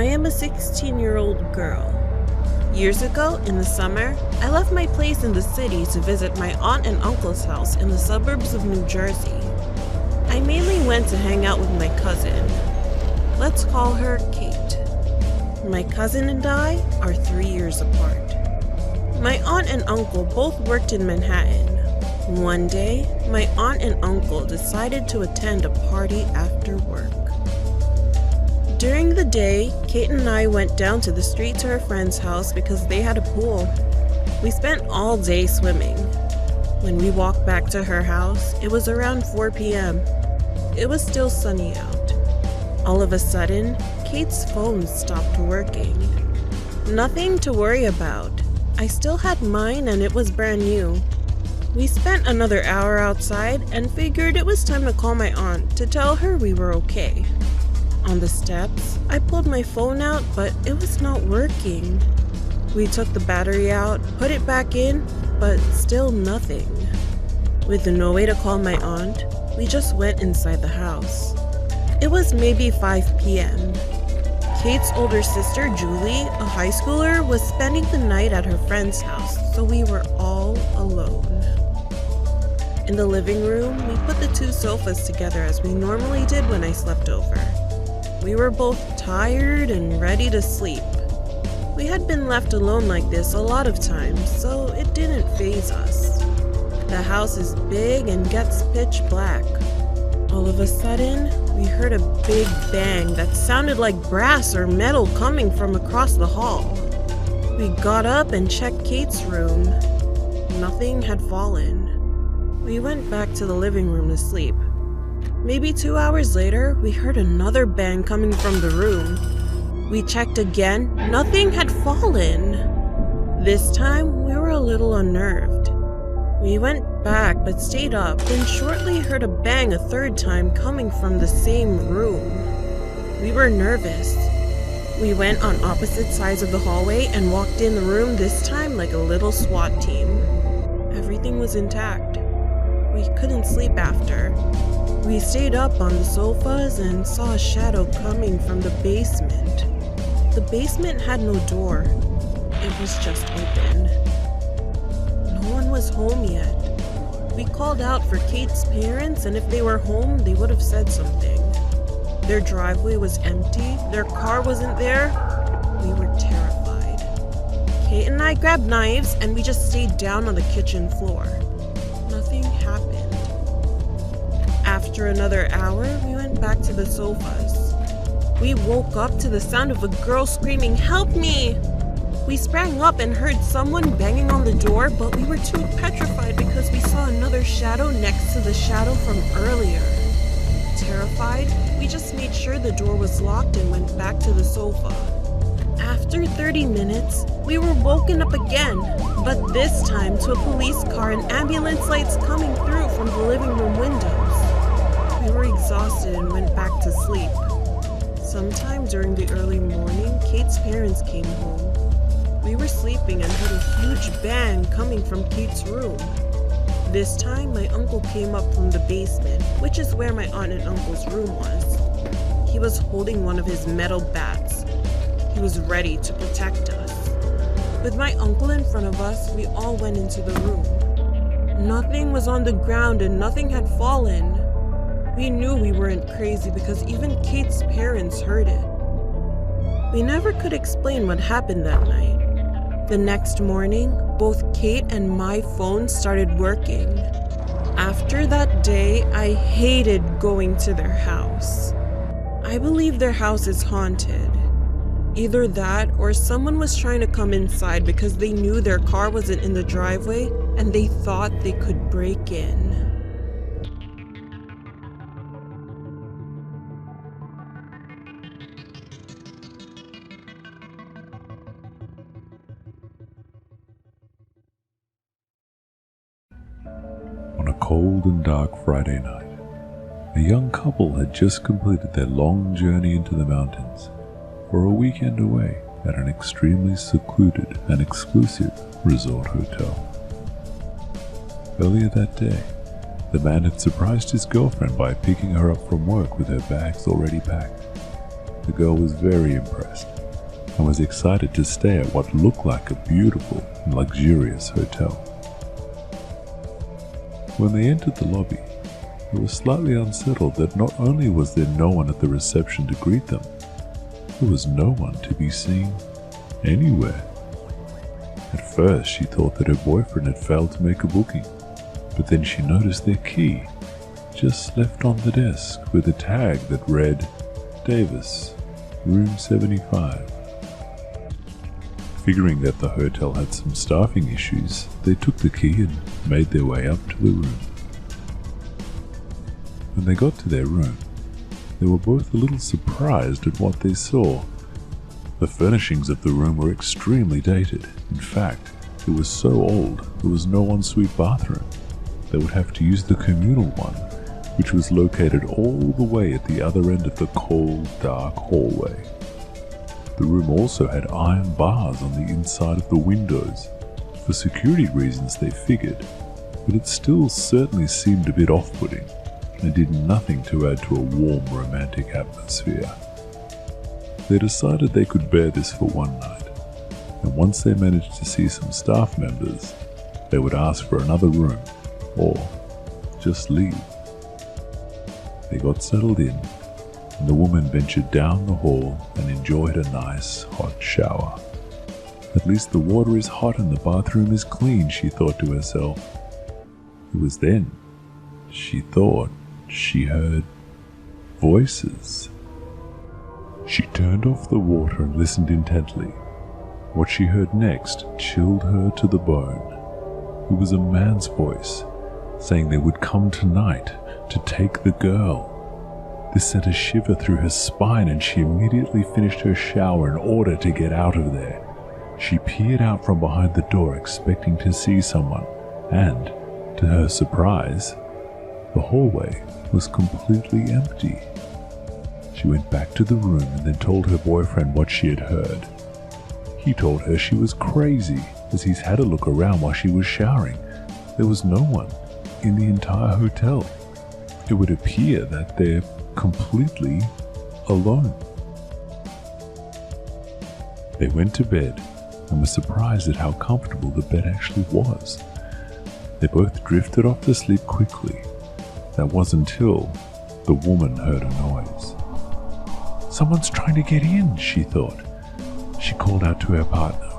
I am a 16-year-old girl. Years ago, in the summer, I left my place in the city to visit my aunt and uncle's house in the suburbs of New Jersey. I mainly went to hang out with my cousin. Let's call her Kate. My cousin and I are 3 years apart. My aunt and uncle both worked in Manhattan. One day, my aunt and uncle decided to attend a party after work. During the day, Kate and I went down to the street to her friend's house because they had a pool. We spent all day swimming. When we walked back to her house, it was around 4 p.m. It was still sunny out. All of a sudden, Kate's phone stopped working. Nothing to worry about. I still had mine and it was brand new. We spent another hour outside and figured it was time to call my aunt to tell her we were okay. On the steps, I pulled my phone out, but it was not working. We took the battery out, put it back in, but still nothing. With no way to call my aunt, we just went inside the house. It was maybe 5 p.m. Kate's older sister, Julie, a high schooler, was spending the night at her friend's house, so we were all alone. In the living room, we put the two sofas together as we normally did when I slept over. We were both tired and ready to sleep. We had been left alone like this a lot of times, so it didn't faze us. The house is big and gets pitch black. All of a sudden, we heard a big bang that sounded like brass or metal coming from across the hall. We got up and checked Kate's room. Nothing had fallen. We went back to the living room to sleep. Maybe 2 hours later, we heard another bang coming from the room. We checked again, nothing had fallen. This time, we were a little unnerved. We went back but stayed up, then shortly heard a bang a third time coming from the same room. We were nervous. We went on opposite sides of the hallway and walked in the room this time like a little SWAT team. Everything was intact. We couldn't sleep after. We stayed up on the sofas and saw a shadow coming from the basement. The basement had no door. It was just open. No one was home yet. We called out for Kate's parents, and if they were home, they would have said something. Their driveway was empty. Their car wasn't there. We were terrified. Kate and I grabbed knives, and we just stayed down on the kitchen floor. Nothing happened. After another hour, we went back to the sofas. We woke up to the sound of a girl screaming, "Help me!" We sprang up and heard someone banging on the door, but we were too petrified because we saw another shadow next to the shadow from earlier. Terrified, we just made sure the door was locked and went back to the sofa. After 30 minutes, we were woken up again, but this time to a police car and ambulance lights coming through from the living room windows. We were exhausted and went back to sleep. Sometime during the early morning, Kate's parents came home. We were sleeping and heard a huge bang coming from Kate's room. This time, my uncle came up from the basement, which is where my aunt and uncle's room was. He was holding one of his metal bats. He was ready to protect us. With my uncle in front of us, we all went into the room. Nothing was on the ground and nothing had fallen. We knew we weren't crazy because even Kate's parents heard it. We never could explain what happened that night. The next morning, both Kate and my phone started working. After that day, I hated going to their house. I believe their house is haunted. Either that or someone was trying to come inside because they knew their car wasn't in the driveway and they thought they could break in. On a cold and dark Friday night, a young couple had just completed their long journey into the mountains for a weekend away at an extremely secluded and exclusive resort hotel. Earlier that day, the man had surprised his girlfriend by picking her up from work with her bags already packed. The girl was very impressed and was excited to stay at what looked like a beautiful and luxurious hotel. When they entered the lobby, they were slightly unsettled that not only was there no one at the reception to greet them, there was no one to be seen anywhere. At first, she thought that her boyfriend had failed to make a booking, but then she noticed their key just left on the desk with a tag that read, Davis, room 75. Figuring that the hotel had some staffing issues, they took the key and made their way up to the room. When they got to their room, they were both a little surprised at what they saw. The furnishings of the room were extremely dated. In fact, it was so old there was no ensuite bathroom. They would have to use the communal one, which was located all the way at the other end of the cold, dark hallway. The room also had iron bars on the inside of the windows. For security reasons, they figured, but it still certainly seemed a bit off-putting and did nothing to add to a warm, romantic atmosphere. They decided they could bear this for one night, and once they managed to see some staff members, they would ask for another room, or just leave. They got settled in, and the woman ventured down the hall and enjoyed a nice hot shower. At least the water is hot and the bathroom is clean, she thought to herself. It was then she thought she heard voices. She turned off the water and listened intently. What she heard next chilled her to the bone. It was a man's voice, saying they would come tonight to take the girl. This sent a shiver through her spine, and she immediately finished her shower in order to get out of there. She peered out from behind the door, expecting to see someone, and, to her surprise, the hallway was completely empty. She went back to the room and then told her boyfriend what she had heard. He told her she was crazy, as he's had a look around while she was showering. There was no one in the entire hotel. It would appear that they're completely alone. They went to bed and were surprised at how comfortable the bed actually was. They both drifted off to sleep quickly. That was until the woman heard a noise. Someone's trying to get in, she thought. She called out to her partner.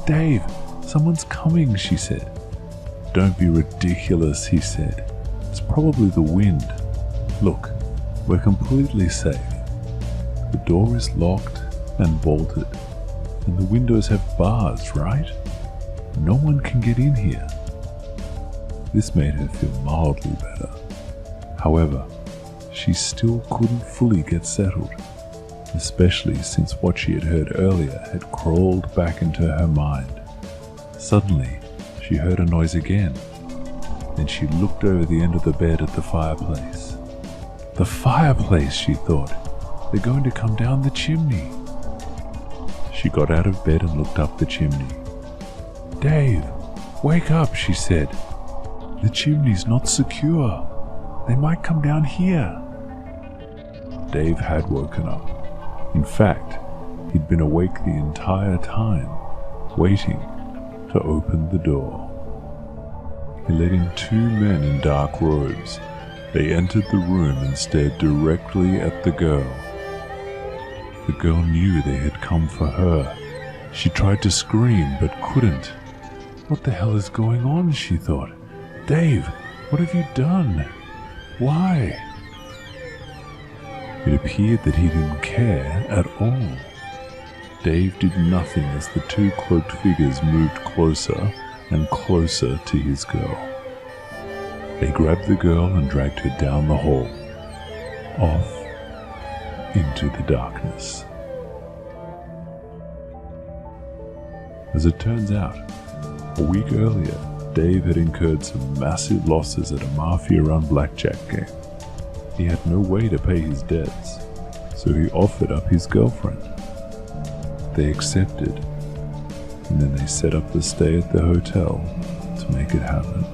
Dave, someone's coming, she said. Don't be ridiculous, he said. It's probably the wind. Look, we're completely safe. The door is locked and bolted, and the windows have bars, right? No one can get in here. This made her feel mildly better. However, she still couldn't fully get settled, especially since what she had heard earlier had crawled back into her mind. Suddenly, she heard a noise again. Then she looked over the end of the bed at the fireplace. The fireplace, she thought. They're going to come down the chimney. She got out of bed and looked up the chimney. Dave, wake up, she said. The chimney's not secure. They might come down here. Dave had woken up. In fact, he'd been awake the entire time, waiting to open the door. He let in two men in dark robes. They entered the room and stared directly at the girl. The girl knew they had come for her. She tried to scream but couldn't. What the hell is going on, she thought. Dave, what have you done? Why? It appeared that he didn't care at all. Dave did nothing as the two cloaked figures moved closer and closer to his girl. They grabbed the girl and dragged her down the hall, off into the darkness. As it turns out, a week earlier, Dave had incurred some massive losses at a mafia-run blackjack game. He had no way to pay his debts, so he offered up his girlfriend. They accepted, and then they set up the stay at the hotel to make it happen.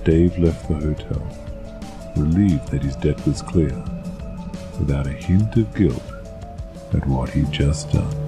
Dave left the hotel, relieved that his debt was clear, without a hint of guilt at what he'd just done.